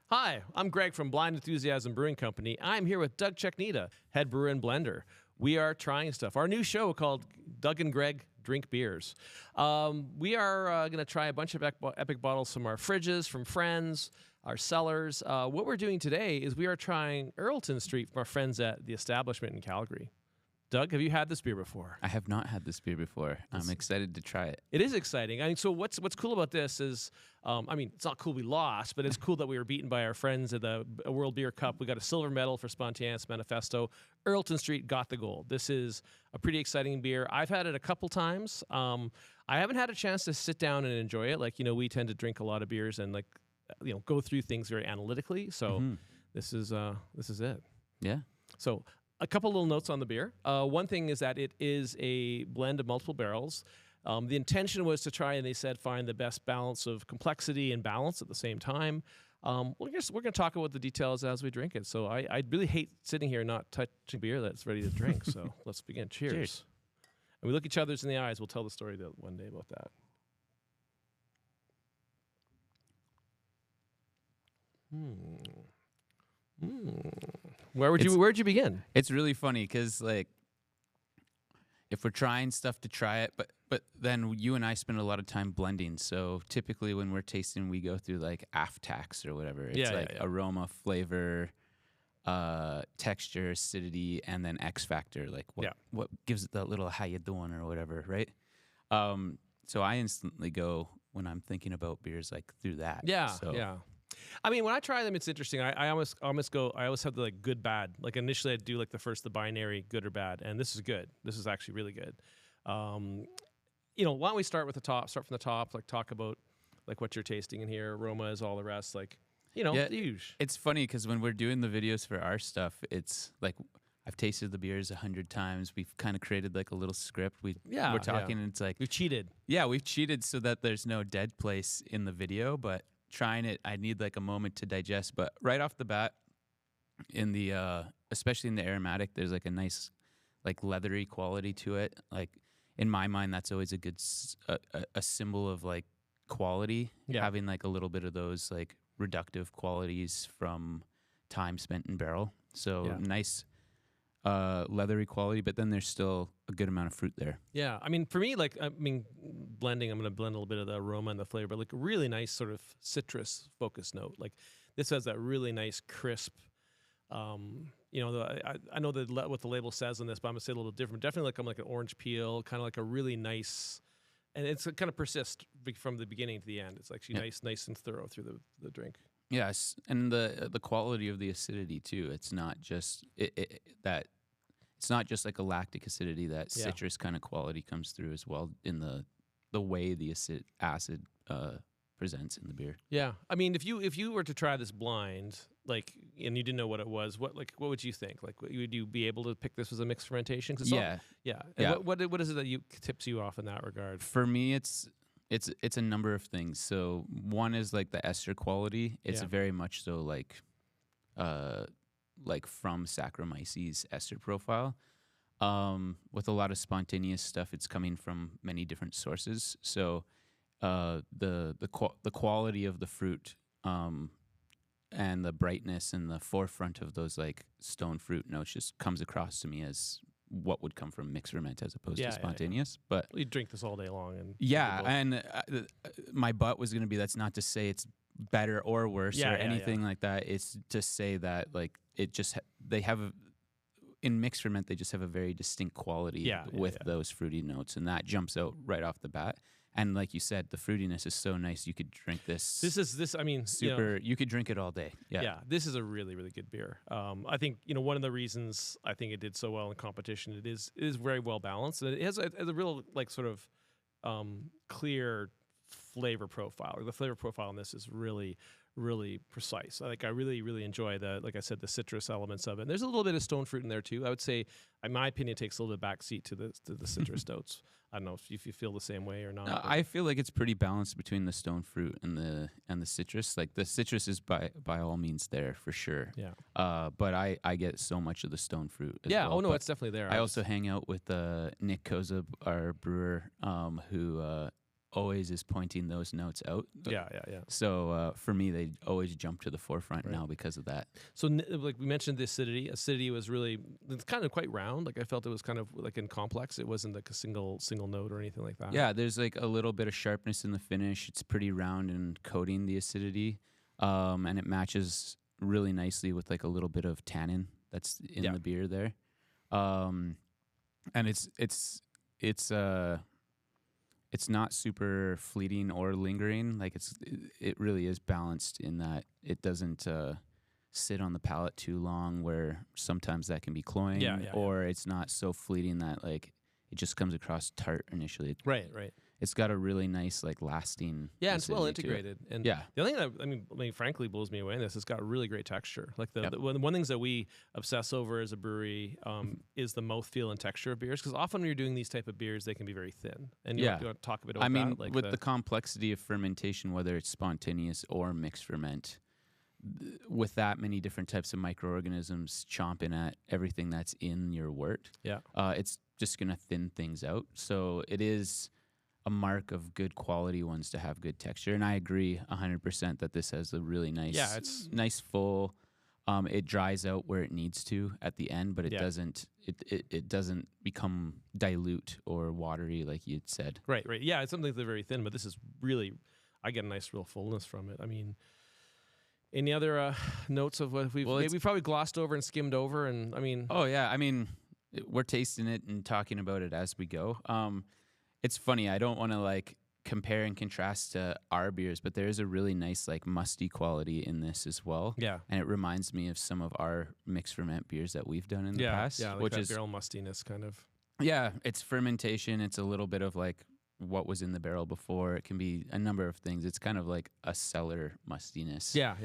Hi, I'm Greg from Blind Enthusiasm Brewing Company. I'm here with Doug Checknita, head brewer and blender. We are trying stuff. Our new show called Doug and Greg Drink Beers. We are going to try a bunch of epic bottles from our fridges, from friends, our cellars. What we're doing today is we are trying Earlton Street from our friends at the Establishment in Calgary. Doug, have you had this beer before? I have not had this beer before. I'm excited to try it. It is exciting. I mean, so what's cool about this is, it's not cool we lost, but it's cool that we were beaten by our friends at the World Beer Cup. We got a silver medal for Spontaneous Manifesto. Earlton Street got the gold. This is a pretty exciting beer. I've had it a couple times. I haven't had a chance to sit down and enjoy it. We tend to drink a lot of beers and go through things very analytically. So this is it. Yeah. So a couple little notes on the beer. One thing is that it is a blend of multiple barrels. The intention was to try, and they said, find the best balance of complexity and balance at the same time. We're going to talk about the details as we drink it. So I really hate sitting here not touching beer that's ready to drink. So let's begin. Cheers. Cheers. And we look each other's in the eyes. We'll tell the story one day about that. Where'd you begin? It's really funny because if we're trying stuff to try it, but then you and I spend a lot of time blending. So typically when we're tasting, we go through aftax or whatever. It's aroma, flavor, texture, acidity, and then X factor. What gives it that little how you doing or whatever, right? So I instantly go when I'm thinking about beers through that. Yeah. I mean, when I try them, it's interesting. I always have the good, bad. Initially, I'd do the binary, good or bad, and this is good. This is actually really good. Why don't we start with the top? Start from the top. Talk about what you're tasting in here. Aroma is all the rest. Huge. It's funny because when we're doing the videos for our stuff, it's I've tasted the beers 100 times. We've kind of created a little script. We're talking, and it's we've cheated. Yeah, we've cheated so that there's no dead place in the video, but trying it, I need a moment to digest. But right off the bat, in the especially in the aromatic, there's a nice leathery quality to it. In my mind, that's always a good a symbol of quality. Yeah. Having a little bit of those reductive qualities from time spent in barrel. So nice leathery quality, but then there's still a good amount of fruit there. Yeah, I mean, for me, blending, I'm going to blend a little bit of the aroma and the flavor, but a really nice sort of citrus focus note. This has that really nice crisp. I know what the label says on this, but I'm going to say a little different. Definitely an orange peel, kind of a really nice, and it's kind of persists from the beginning to the end. It's actually nice and thorough through the drink. Yes, and the quality of the acidity too. It's not just it's not just a lactic acidity. That citrus kind of quality comes through as well in the way the acid presents in the beer. Yeah, I mean, if you were to try this blind, and you didn't know what it was, what would you think? Would you be able to pick this as a mixed fermentation? Yeah. And what is it that tips you off in that regard? For me, it's a number of things. So one is the ester quality. It's very much so from Saccharomyces ester profile. With a lot of spontaneous stuff, it's coming from many different sources. So the quality of the fruit and the brightness and the forefront of those stone fruit notes just comes across to me as what would come from mixed ferment as opposed to spontaneous. But you drink this all day long, and my butt was going to be, that's not to say it's better or worse or anything like that. It's to say that it just they have in mixed ferment, they just have a very distinct quality with those fruity notes, and that jumps out right off the bat. And like you said, the fruitiness is so nice. You could drink this. I mean, super. You could drink it all day. Yeah. This is a really, really good beer. I think one of the reasons I think it did so well in competition, it is very well balanced. It has a real sort of clear flavor profile. The flavor profile in this is really, really precise. I really, really enjoy like I said, the citrus elements of it. And there's a little bit of stone fruit in there too. I would say, in my opinion, it takes a little bit of backseat to the citrus notes. I don't know if you feel the same way or not. I feel like it's pretty balanced between the stone fruit and the citrus. The citrus is by all means there for sure. Yeah. But I get so much of the stone fruit as well. Oh no, it's definitely there. I also hang out with Nick Koza, our brewer, who always is pointing those notes out. Yeah. So for me, they always jump to the forefront now because of that. So like we mentioned, the acidity. Acidity was really, it's kind of quite round. Like I felt it was kind of like in complex. It wasn't like a single note or anything like that. Yeah, there's like a little bit of sharpness in the finish. It's pretty round and coating the acidity, and it matches really nicely with like a little bit of tannin that's in the beer there. And it's not super fleeting or lingering. Like it really is balanced in that it doesn't sit on the palate too long, where sometimes that can be cloying, or it's not so fleeting that like it just comes across tart initially. Right. It's got a really nice like lasting. Yeah, it's well integrated. And the other thing that I mean, frankly, blows me away in this, it's got really great texture. Like the one of the things that we obsess over as a brewery is the mouthfeel and texture of beers, because often when you're doing these type of beers, they can be very thin. And you want to talk a bit about that. Like with the complexity of fermentation, whether it's spontaneous or mixed ferment, with that many different types of microorganisms chomping at everything that's in your wort, it's just going to thin things out. So it is a mark of good quality ones to have good texture. And I agree 100% that this has a really nice, it's nice full. It dries out where it needs to at the end, but it doesn't. It doesn't become dilute or watery like you'd said. Right. Yeah, it's something that's very thin, but this is really, I get a nice real fullness from it. I mean, any other notes of what we've probably glossed over and skimmed over? And I mean, we're tasting it and talking about it as we go. It's funny. I don't want to like compare and contrast to our beers, but there is a really nice like musty quality in this as well. Yeah, and it reminds me of some of our mixed ferment beers that we've done in the past. Yeah, like which that is barrel mustiness kind of. Yeah, it's fermentation. It's a little bit of like what was in the barrel before. It can be a number of things. It's kind of like a cellar mustiness. Yeah.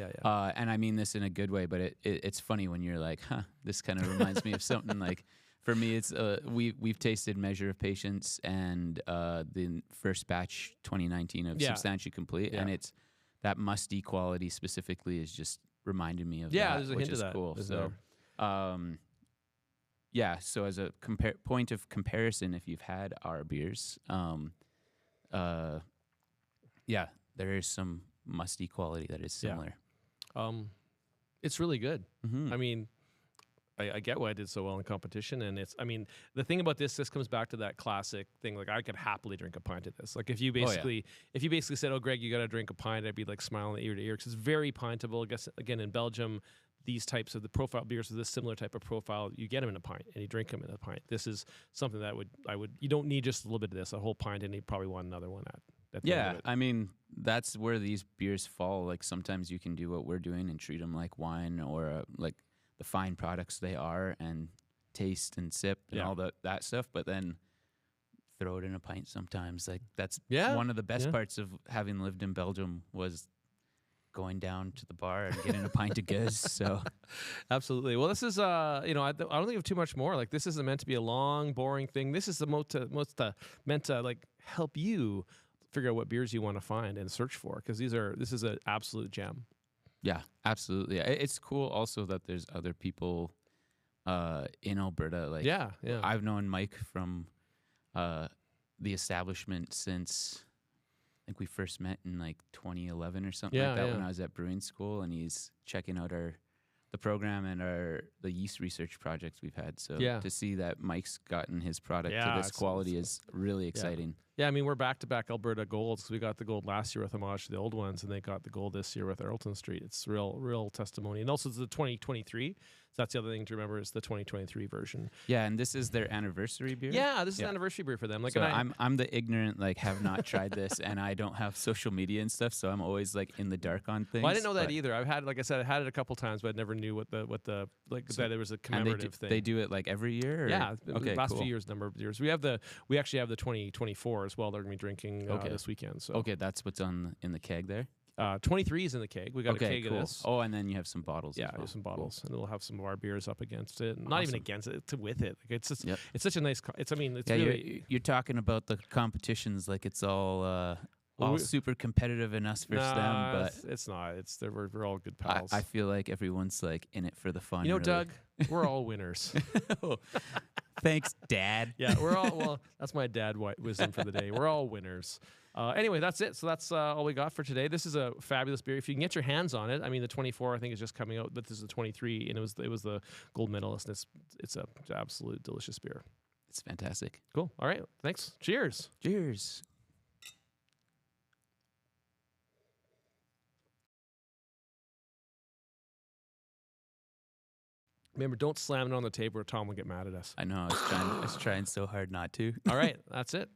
And I mean this in a good way, but it's funny when you're like, this kind of reminds me of something like. For me, it's we've tasted Measure of Patience and the first batch 2019 of Substantially Complete, and it's that musty quality specifically is just reminding me of that, there's a which hint is of that, cool. So, so as a point of comparison, if you've had our beers, there is some musty quality that is similar. It's really good. Mm-hmm. I mean, I get why I did so well in competition, and the thing about this comes back to that classic thing. Like I could happily drink a pint of this. Like if you basically said, "Oh, Greg, you got to drink a pint," I'd be like smiling ear to ear, because it's very pintable. I guess again in Belgium, these types of the profile beers with this similar type of profile, you get them in a pint and you drink them in a pint. This is something that you don't need just a little bit of this, a whole pint, and you probably want another one at the end of it. I mean that's where these beers fall. Like sometimes you can do what we're doing and treat them like wine or like the fine products they are, and taste and sip and all that stuff, but then throw it in a pint sometimes. Like that's one of the best parts of having lived in Belgium was going down to the bar and getting a pint of goods. So absolutely. Well, this is I don't think of too much more. Like this isn't meant to be a long, boring thing. This is the most meant to like help you figure out what beers you want to find and search for, because this is an absolute gem. Yeah, absolutely. It's cool also that there's other people in Alberta. Like, I've known Mike from the establishment since I think we first met in like 2011 or something like that when I was at brewing school, and he's checking out the program and the yeast research projects we've had. So to see that Mike's gotten his product to this quality is really exciting. Yeah, I mean, we're back-to-back Alberta golds. We got the gold last year with homage to the old ones, and they got the gold this year with Earlton Street. It's real testimony. And also it's the 2023. So that's the other thing to remember, is the 2023 version. Yeah, and this is their anniversary beer? Yeah, this is an anniversary beer for them. Like, so I'm the ignorant, like, have not tried this, and I don't have social media and stuff, so I'm always, like, in the dark on things. Well, I didn't know that either. I've had, like I said, I had it a couple times, but I never knew that there was a commemorative thing. They do it, like, every year? Or? Yeah, the last few years, number of years. We actually have the 2024 as well. They're going to be drinking this weekend. So. Okay, that's what's in the keg there? 23 is in the keg. We got a keg of this. Oh, and then you have some bottles. Yeah, there's some bottles, and we'll have some of our beers up against it. Not even against it, with it. Like, it's just, it's such a nice. It's really. You're talking about the competitions like it's all super competitive in us versus them, but it's not. We're all good pals. I feel like everyone's like in it for the fun. You know, really. Doug, we're all winners. Thanks, Dad. Yeah, we're all. Well, that's my dad wisdom for the day. We're all winners. Anyway, that's it. So that's all we got for today. This is a fabulous beer. If you can get your hands on it, I mean, the 24 I think is just coming out, but this is the 23, and it was the gold medalist. And it's an absolute delicious beer. It's fantastic. Cool. All right. Thanks. Cheers. Cheers. Remember, don't slam it on the table or Tom will get mad at us. I know. I was trying so hard not to. All right. That's it.